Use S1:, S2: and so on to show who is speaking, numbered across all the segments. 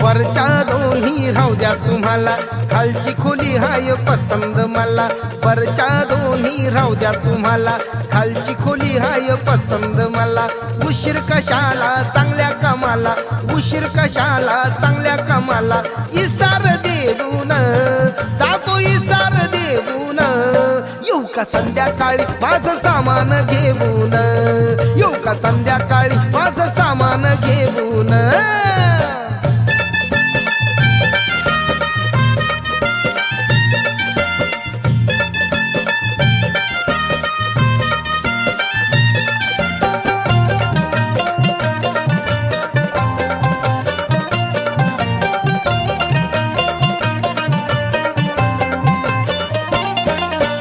S1: वरच्या दोन्ही राहू द्या तुम्हाला, खालची खोली हाय पसंद मला. वरच्या दोन्ही राहू द्या तुम्हाला, खालची खोली हाय पसंद मला. उशीर कशाला चांगल्या कामाला, उशीर कशाला चांगल्या कामाला. इसार देऊन जातो इसार देऊन, येऊ का संध्याकाळी माझं सामान घेऊन, येऊ का संध्याकाळी माझं सामान घेऊन.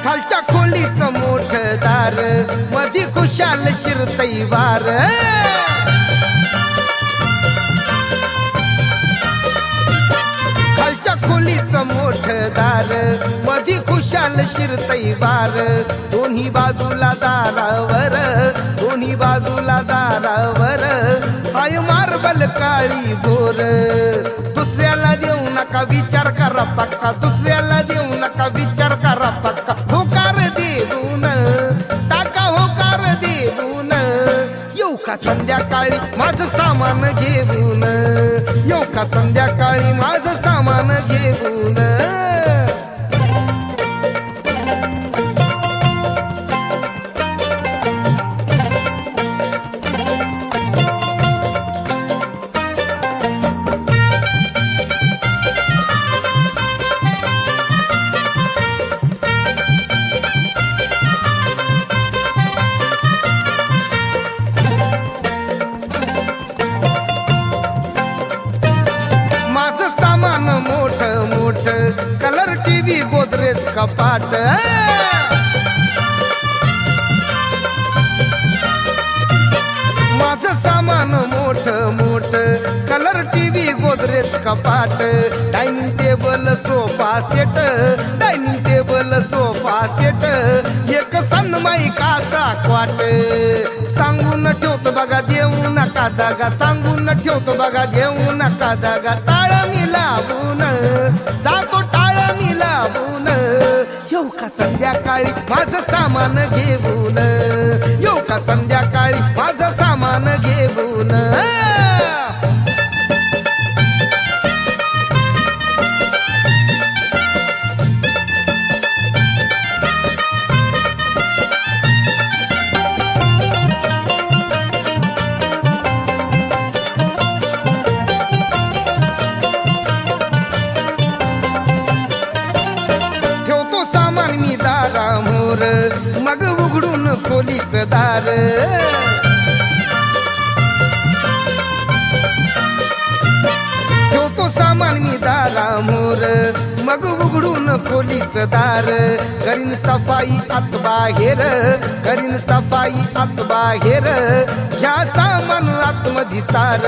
S1: खालच्या खोलीचं मोठं दार, मधी खुशाल शिरतई वार. खालच्या खोलीचं मोठं दार, मधी खुशाल शिरतई वार. दोन्ही बाजूला दारावर, दोन्ही बाजूला दारावर हाय मार्बल काळी बोर. दुसऱ्याला देऊ नका विचार करा पक्का, दुसऱ्याला देऊ नका विचार करा पक्का. होकार देऊन टाका होकार देऊन, येऊ का संध्याकाळी माझं सामान घेऊन, येऊ का संध्याकाळी माझं सामान घेऊन. माझं सामान मोठ मोठ, कलर टीव्ही गोदरेज कपाट. माझं सामान मोठ मोठ, कलर टीव्ही गोदरेज कपाट. Dining table sofa set, dining table sofa set. एक सनमाईकाचा क्वाट. सांगून ठेवतो बघा देऊ नका दागा, सांगून ठेवतो बघा देऊ नका दागा. टाळ मी लावून जातो, टाळ मी लावून, येऊ का संध्याकाळी माझं सामान घेऊन, येऊ का संध्याकाळी माझं सामान घेऊन. मी दारामोर, मग उघडून खोलीच दार. ठेवतो सामान मी दारामोर, मग उघडून खोलीच दार. करीन सफाई आत बाहेर, करीन सफाई आत बाहेर. ह्या सामान आतमध्ये सार,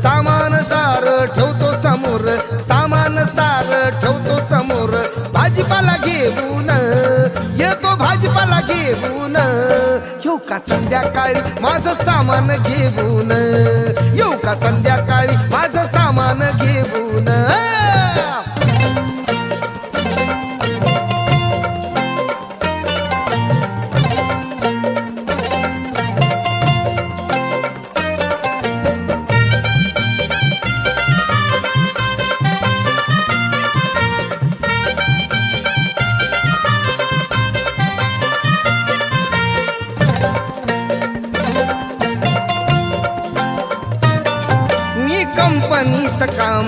S1: सामान सार ठेवतो समोर, सामान सार ठेवतो समोर. भाजीपाला घेऊन येतो, भाजीपाला घेऊन, येऊ का संध्याकाळी माझं सामान घेऊन, येऊ का संध्याकाळी माझं सामान घेऊन.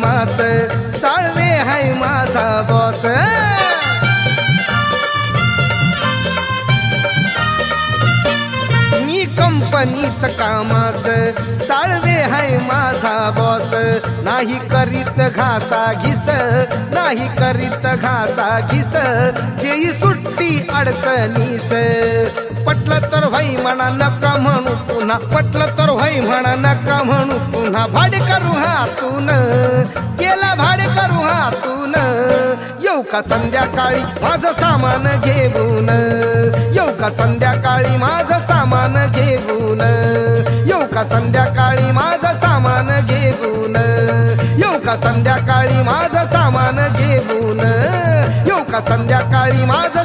S1: कामास साळवे हाय माझा बॉस मी कंपनीत कामास साळवे हाय माझा बॉस नाही करीत घासा घिस नाही करीत घासा घिस येई सुट्टी अडचणीस पटलं तर व्हाई म्हणा नका म्हणू पुन्हा पटलं तर व्हाई म्हणा नका म्हणू पुन्हा भाडे करू हातून केला भाडे करू हातून येऊ का संध्याकाळी माझं सामान घेऊन येऊ का संध्याकाळी माझं सामान घेऊन येऊ का संध्याकाळी माझं सामान घेऊन येऊ का संध्याकाळी माझं सामान घेऊन येऊ का संध्याकाळी माझं